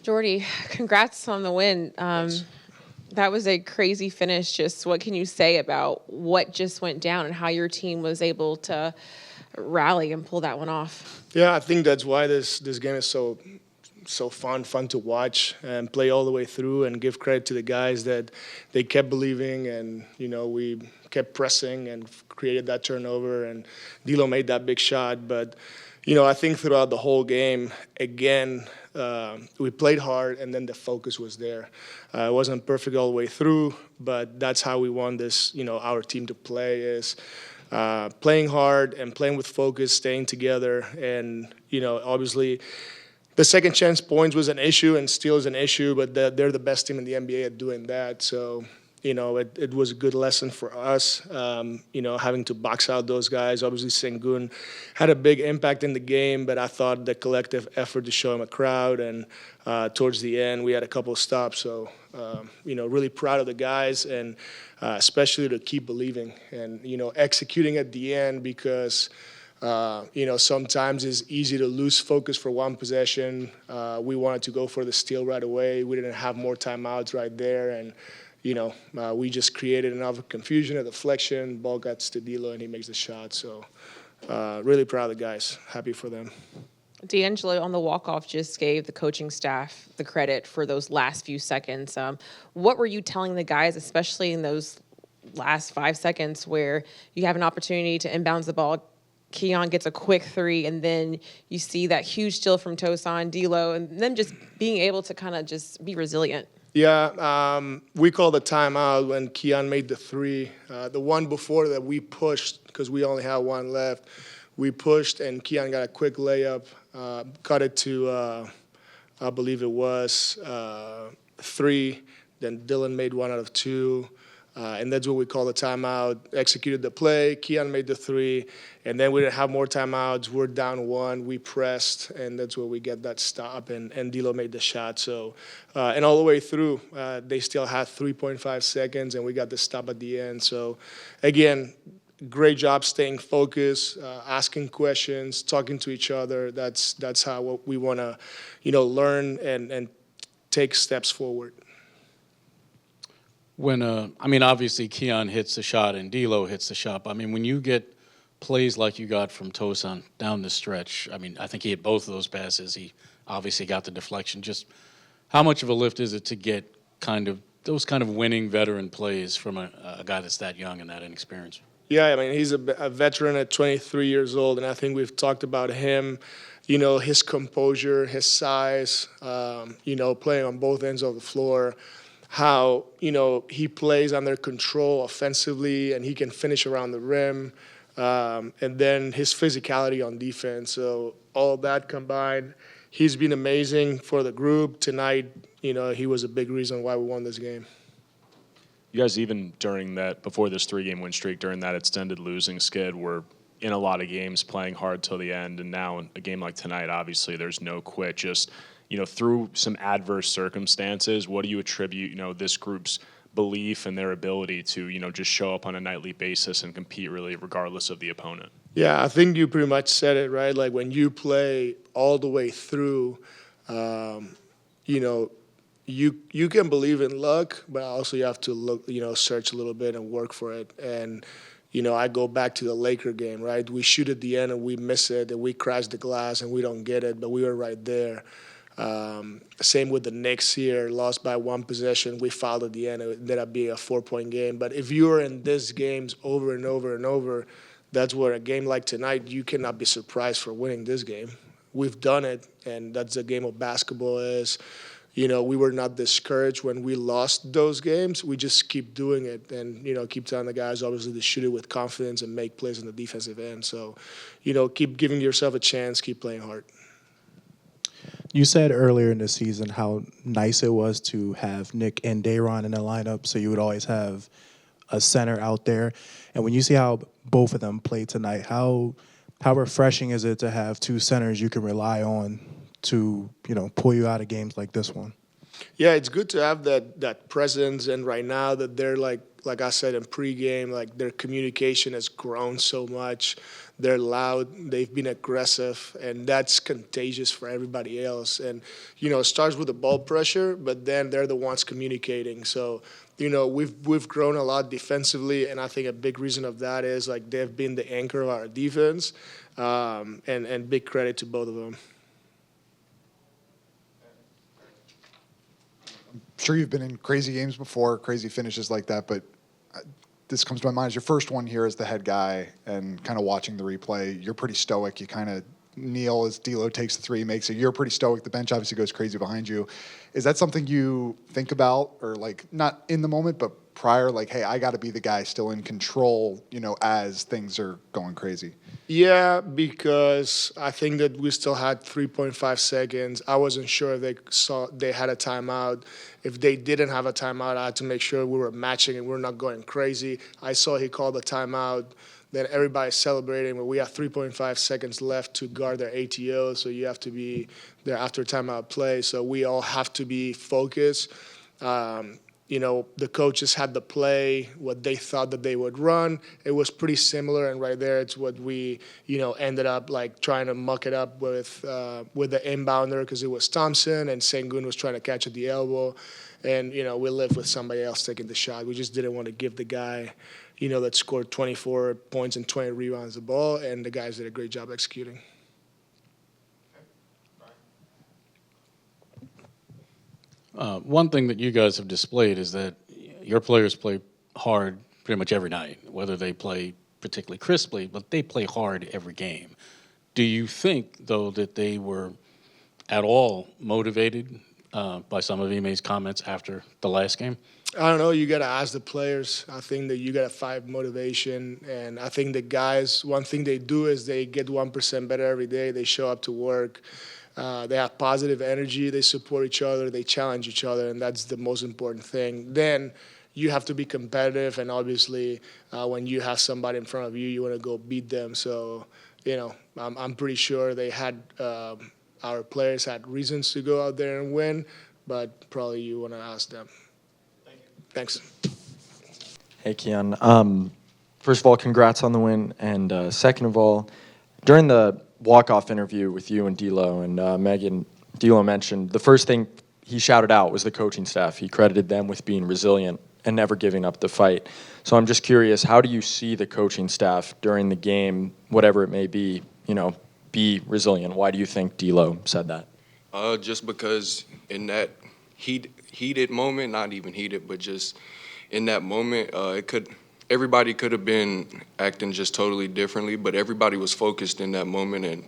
Jordi, congrats on the win. That was a crazy finish. Just what can you say about what just went down and how your team was able to rally and pull that one off? Yeah, I think that's why this game is so fun to watch and play all the way through, and give credit to the guys that they kept believing, and we kept pressing and created that turnover, and D'Lo made that big shot. But I think throughout the whole game, again, we played hard, and then the focus was there. It wasn't perfect all the way through, but that's how we want this, our team to play, is playing hard and playing with focus, staying together. And, obviously the second chance points was an issue and steal is an issue, but they're the best team in the NBA at doing that. So, it was a good lesson for us, having to box out those guys. Obviously, Sengun had a big impact in the game, but I thought the collective effort to show him a crowd, and towards the end, we had a couple of stops. So, really proud of the guys, and especially to keep believing and, executing at the end, because sometimes it's easy to lose focus for one possession. We wanted to go for the steal right away. We didn't have more timeouts right there, and we just created enough confusion, a deflection, ball gets to D'Lo, and he makes the shot. So really proud of the guys. Happy for them. D'Angelo on the walk-off just gave the coaching staff the credit for those last few seconds. What were you telling the guys, especially in those last 5 seconds where you have an opportunity to inbounds the ball, Keon gets a quick three, and then you see that huge steal from Tosan, D'Lo, and them just being able to kind of just be resilient? Yeah, we called a timeout when Keon made the three. The one before that we pushed, because we only had one left. We pushed, and Keon got a quick layup, cut it to, I believe it was 3. Then Dylan made 1 out of 2. And that's what we call the timeout. Executed the play. Keon made the 3. And then we didn't have more timeouts. We're down 1. We pressed, and that's where we get that stop. And D'Lo made the shot. So, and all the way through, they still had 3.5 seconds, and we got the stop at the end. So, again, great job staying focused, asking questions, talking to each other. That's how we want to, learn and take steps forward. When obviously Keon hits the shot and D'Lo hits the shot. When you get plays like you got from Tosan down the stretch, I think he hit both of those passes. He obviously got the deflection. Just how much of a lift is it to get those kind of winning veteran plays from a guy that's that young and that inexperienced? Yeah, he's a veteran at 23 years old, and I think we've talked about him, his composure, his size, playing on both ends of the floor. How, he plays under control offensively, and he can finish around the rim, and then his physicality on defense. So all that combined, he's been amazing for the group. Tonight, he was a big reason why we won this game. You guys, even before this 3-game win streak, during that extended losing skid, were in a lot of games playing hard till the end, and now in a game like tonight, obviously there's no quit. Just through some adverse circumstances, what do you attribute, this group's belief and their ability to, just show up on a nightly basis and compete really regardless of the opponent? Yeah, I think you pretty much said it, right? Like when you play all the way through, you can believe in luck, but also you have to look, search a little bit and work for it. And, I go back to the Laker game, right? We shoot at the end and we miss it, and we crash the glass and we don't get it, but we were right there. Same with the Knicks here, lost by 1 possession. We fouled at the end. It ended up being a 4-point game. But if you're in these games over and over and over, that's where a game like tonight, you cannot be surprised for winning this game. We've done it, and that's the game of basketball is. We were not discouraged when we lost those games. We just keep doing it and, keep telling the guys, obviously, to shoot it with confidence and make plays on the defensive end. So, keep giving yourself a chance, keep playing hard. You said earlier in the season how nice it was to have Nick and Day'Ron in the lineup, so you would always have a center out there. And when you see how both of them played tonight, how refreshing is it to have 2 centers you can rely on to, pull you out of games like this one? Yeah, it's good to have that presence, and right now that they're like I said in pregame, like their communication has grown so much. They're loud, they've been aggressive, and that's contagious for everybody else. And it starts with the ball pressure, but then they're the ones communicating. So we've grown a lot defensively, and I think a big reason of that is like they've been the anchor of our defense, and big credit to both of them. Sure, you've been in crazy games before, crazy finishes like that, but this comes to my mind as your first one here as the head guy and kind of watching the replay. You're pretty stoic. You kind of kneel as D'Lo takes the three, makes it. You're pretty stoic. The bench obviously goes crazy behind you. Is that something you think about, or like not in the moment, but prior, like, hey, I got to be the guy still in control, as things are going crazy? Yeah, because I think that we still had 3.5 seconds. I wasn't sure if they had a timeout. If they didn't have a timeout, I had to make sure we were matching and we're not going crazy. I saw he called a timeout. Then everybody's celebrating, but we have 3.5 seconds left to guard their ATO, so you have to be there after timeout play. So we all have to be focused. The coaches had the play, what they thought that they would run. It was pretty similar, and right there, it's what we, ended up like trying to muck it up with the inbounder because it was Thompson, and Sengun was trying to catch at the elbow, and we lived with somebody else taking the shot. We just didn't want to give the guy, that scored 24 points and 20 rebounds the ball, and the guys did a great job executing. One thing that you guys have displayed is that your players play hard pretty much every night, whether they play particularly crisply, but they play hard every game. Do you think, though, that they were at all motivated by some of Ime's comments after the last game? I don't know. You got to ask the players. I think that you got to find motivation. And I think the guys, one thing they do is they get 1% better every day. They show up to work. They have positive energy. They support each other. They challenge each other. And that's the most important thing. Then you have to be competitive. And obviously, when you have somebody in front of you, you want to go beat them. So, I'm pretty sure they had our players had reasons to go out there and win. But probably you want to ask them. Thanks. Hey, Keon. First of all, congrats on the win. And second of all, during the walk-off interview with you and D'Lo and Megan, D'Lo mentioned the first thing he shouted out was the coaching staff. He credited them with being resilient and never giving up the fight. So I'm just curious, how do you see the coaching staff during the game, whatever it may be, be resilient? Why do you think D'Lo said that? Just because in that heated moment, not even heated, but just in that moment, everybody could have been acting just totally differently, but everybody was focused in that moment, and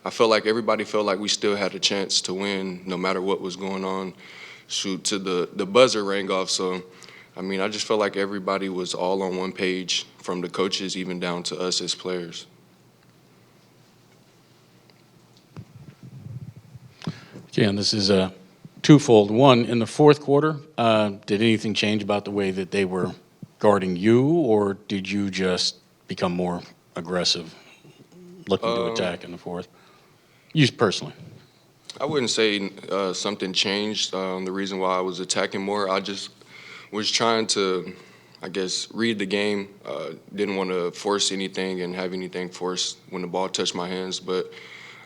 I felt like everybody felt like we still had a chance to win no matter what was going on. Shoot, to the buzzer rang off, so I just felt like everybody was all on one page, from the coaches even down to us as players. Okay, and this is twofold. One, in the fourth quarter, did anything change about the way that they were guarding you, or did you just become more aggressive, looking to attack in the fourth? You personally. I wouldn't say something changed. The reason why I was attacking more, I just was trying to, read the game. Didn't want to force anything and have anything forced when the ball touched my hands. But,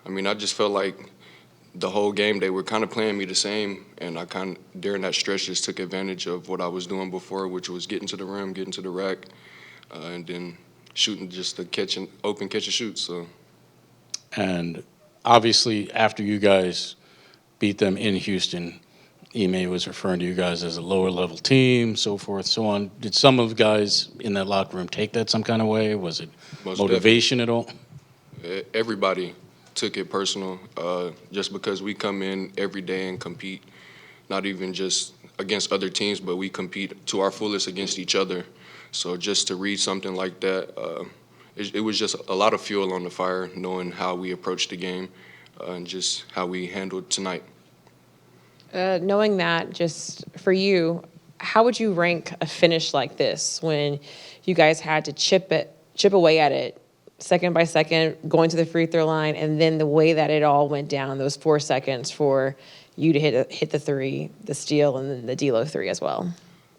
I just felt like the whole game they were kind of playing me the same, and I during that stretch just took advantage of what I was doing before, which was getting to the rim, getting to the rack, and then shooting just the open catch and shoot. So. And obviously, after you guys beat them in Houston, Ime was referring to you guys as a lower-level team, so forth, so on. Did some of the guys in that locker room take that some kind of way? Was it Most motivation at all? Everybody took it personal, just because we come in every day and compete, not even just against other teams, but we compete to our fullest against each other. So just to read something like that, it was just a lot of fuel on the fire, knowing how we approached the game and just how we handled tonight. Knowing that, just for you, how would you rank a finish like this when you guys had to chip away at it second by second, going to the free throw line, and then the way that it all went down, those 4 seconds for you to hit the three, the steal, and then the D'Lo three as well?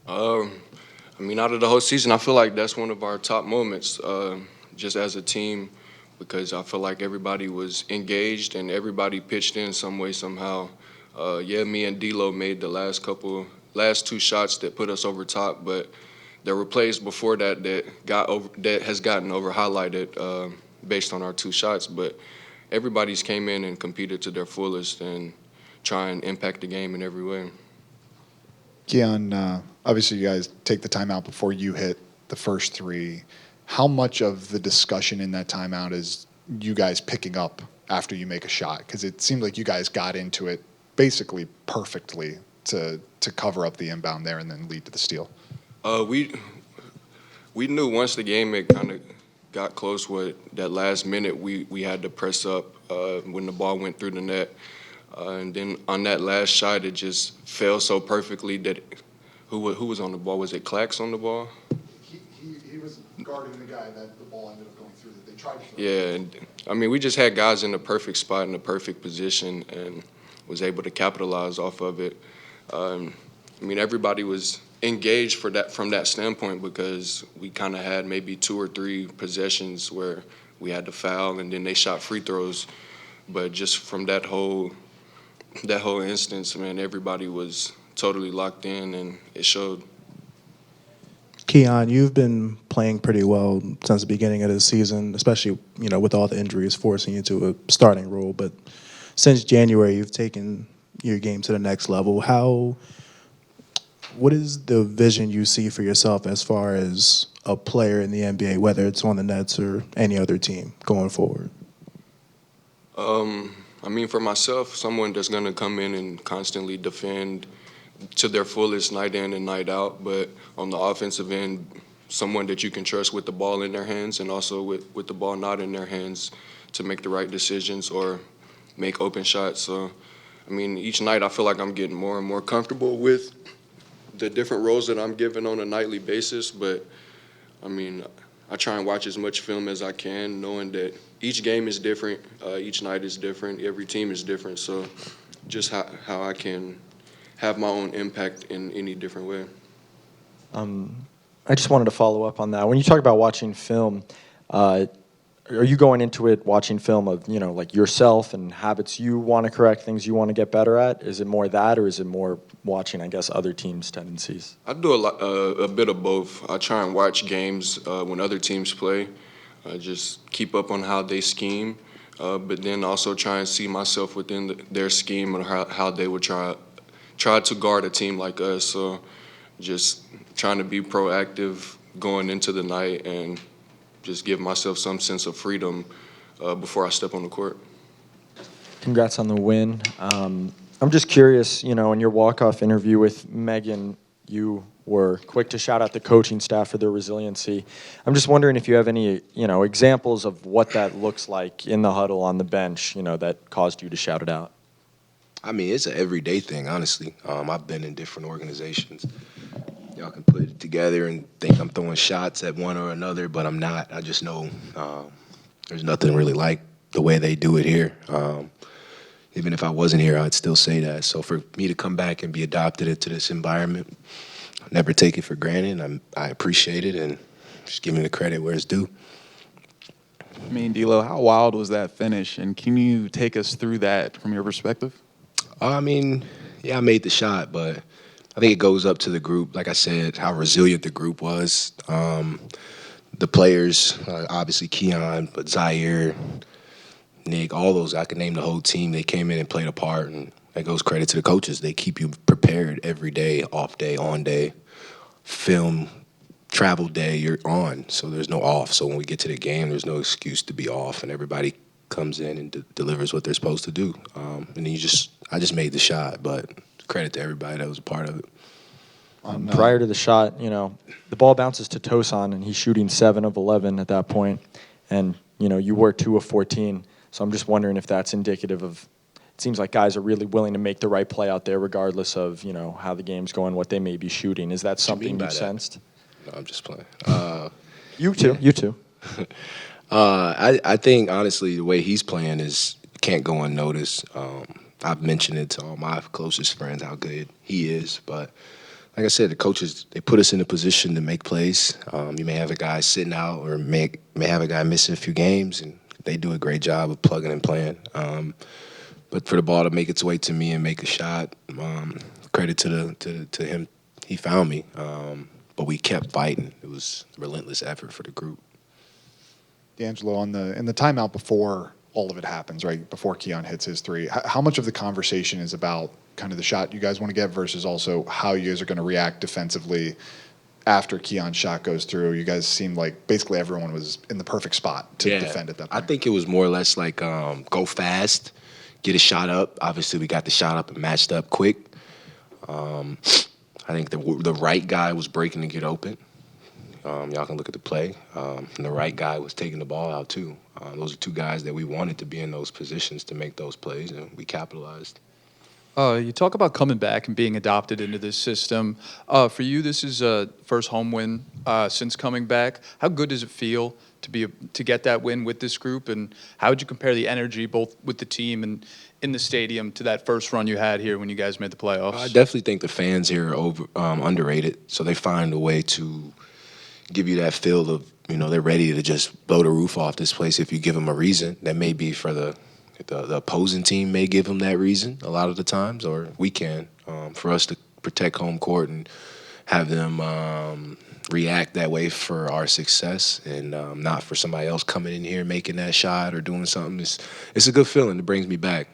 I mean, out of the whole season, I feel like that's one of our top moments, just as a team, because I feel like everybody was engaged and everybody pitched in some way, somehow. Yeah, me and D'Lo made the last two shots that put us over top, but there were plays before that that has gotten over highlighted based on our two shots. But everybody's came in and competed to their fullest and try and impact the game in every way. Keon, obviously you guys take the timeout before you hit the first three. How much of the discussion in that timeout is you guys picking up after you make a shot? Because it seemed like you guys got into it basically perfectly to cover up the inbound there and then lead to the steal. We knew once the game had kind of got close with that last minute, we had to press up when the ball went through the net. And then on that last shot, it just fell so perfectly that who was on the ball? Was it Clax on the ball? He was guarding the guy that the ball ended up going through that they tried to throw. Yeah, and I mean, we just had guys in the perfect spot in the perfect position and was able to capitalize off of it. I mean, everybody was engaged from that standpoint because we kind of had maybe 2 or 3 possessions where we had to foul and then they shot free throws. But just from that whole instance, man, everybody was totally locked in and it showed. Keon, you've been playing pretty well since the beginning of the season, especially, with all the injuries forcing you to a starting role. But since January, you've taken your game to the next level. What is the vision you see for yourself as far as a player in the NBA, whether it's on the Nets or any other team going forward? I mean, for myself, someone that's going to come in and constantly defend to their fullest night in and night out, but on the offensive end, someone that you can trust with the ball in their hands and also with the ball not in their hands to make the right decisions or make open shots. So, I mean, each night I feel like I'm getting more and more comfortable with the different roles that I'm given on a nightly basis, but, I mean, I try and watch as much film as I can, knowing that each game is different, each night is different, every team is different. So just how I can have my own impact in any different way. I just wanted to follow up on that. When you talk about watching film, are you going into it watching film of, like yourself and habits you want to correct, things you want to get better at? Is it more that, or is it more watching, I guess, other teams' tendencies? I do a bit of both. I try and watch games when other teams play, just keep up on how they scheme, but then also try and see myself within their scheme and how they would try to guard a team like us. So just trying to be proactive going into the night and just give myself some sense of freedom before I step on the court. Congrats on the win. I'm just curious, in your walk-off interview with Megan, you were quick to shout out the coaching staff for their resiliency. I'm just wondering if you have any, examples of what that looks like in the huddle on the bench, that caused you to shout it out. I mean, it's an everyday thing, honestly. I've been in different organizations. Y'all can put it together and think I'm throwing shots at one or another, but I'm not. I just know there's nothing really like the way they do it here. Even if I wasn't here, I'd still say that. So for me to come back and be adopted into this environment, I never take it for granted. I appreciate it and just giving the credit where it's due. I mean, D'Lo, how wild was that finish? And can you take us through that from your perspective? I mean, yeah, I made the shot, but I think it goes up to the group. Like I said, how resilient the group was. The players, obviously Keon, but Zaire, Nick, all those, I could name the whole team. They came in and played a part, and that goes credit to the coaches. They keep you prepared every day, off day, on day, film, travel day, you're on. So there's no off. So when we get to the game, there's no excuse to be off, and everybody comes in and delivers what they're supposed to do. And then I just made the shot, but credit to everybody that was a part of it. Prior to the shot, the ball bounces to Tosan, and he's shooting 7 of 11 at that point. And, you were 2 of 14. So I'm just wondering if that's indicative of, it seems like guys are really willing to make the right play out there regardless of, how the game's going, what they may be shooting. Is that something you sensed? No, I'm just playing. You too. I think, honestly, the way he's playing can't go unnoticed. I've mentioned it to all my closest friends how good he is. But like I said, the coaches, they put us in a position to make plays. You may have a guy sitting out or may have a guy missing a few games, and they do a great job of plugging and playing. But for the ball to make its way to me and make a shot, credit to him. He found me, but we kept fighting. It was a relentless effort for the group. D'Angelo, in the timeout before all of it happens, right, before Keon hits his three, how much of the conversation is about kind of the shot you guys want to get versus also how you guys are going to react defensively after Keon's shot goes through? You guys seemed like basically everyone was in the perfect spot to defend at that point. I think it was more or less like go fast, get a shot up. Obviously, we got the shot up and matched up quick. I think the right guy was breaking to get open. Y'all can look at the play. And the right guy was taking the ball out, too. Those are two guys that we wanted to be in those positions to make those plays, and we capitalized. You talk about coming back and being adopted into this system. For you, this is a first home win since coming back. How good does it feel to get that win with this group, and how would you compare the energy both with the team and in the stadium to that first run you had here when you guys made the playoffs? I definitely think the fans here are underrated, so they find a way to give you that feel of, they're ready to just blow the roof off this place if you give them a reason. That may be for the opposing team may give them that reason a lot of the times, or we can, for us to protect home court and have them react that way for our success, and not for somebody else coming in here making that shot or doing something. It's a good feeling. It brings me back.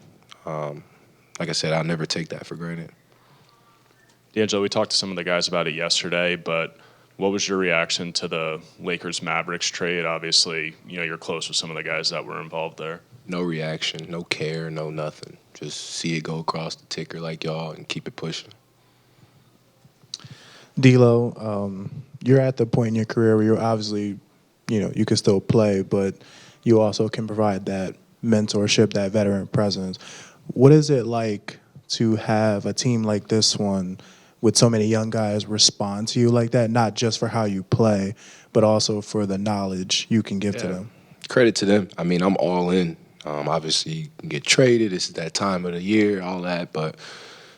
Like I said, I'll never take that for granted. D'Angelo, we talked to some of the guys about it yesterday, but what was your reaction to the Lakers-Mavericks trade? Obviously, you're close with some of the guys that were involved there. No reaction, no care, no nothing. Just see it go across the ticker like y'all and keep it pushing. D'Lo, you're at the point in your career where you're obviously, you can still play, but you also can provide that mentorship, that veteran presence. What is it like to have a team like this one with so many young guys respond to you like that, not just for how you play, but also for the knowledge you can give to them? Credit to them. I mean, I'm all in. Obviously, you can get traded. This is that time of the year, all that. But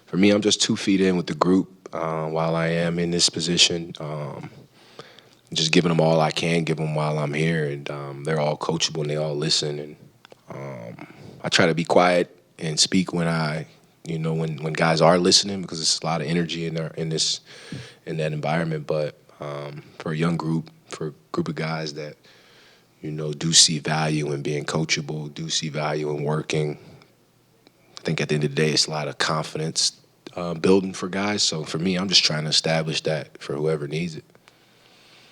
for me, I'm just 2 feet in with the group while I am in this position. Just giving them all I can give them while I'm here. And they're all coachable and they all listen. And I try to be quiet and speak when when guys are listening, because it's a lot of energy in that environment. But for a young group, for a group of guys that do see value in being coachable, do see value in working, I think at the end of the day, it's a lot of confidence building for guys. So for me, I'm just trying to establish that for whoever needs it.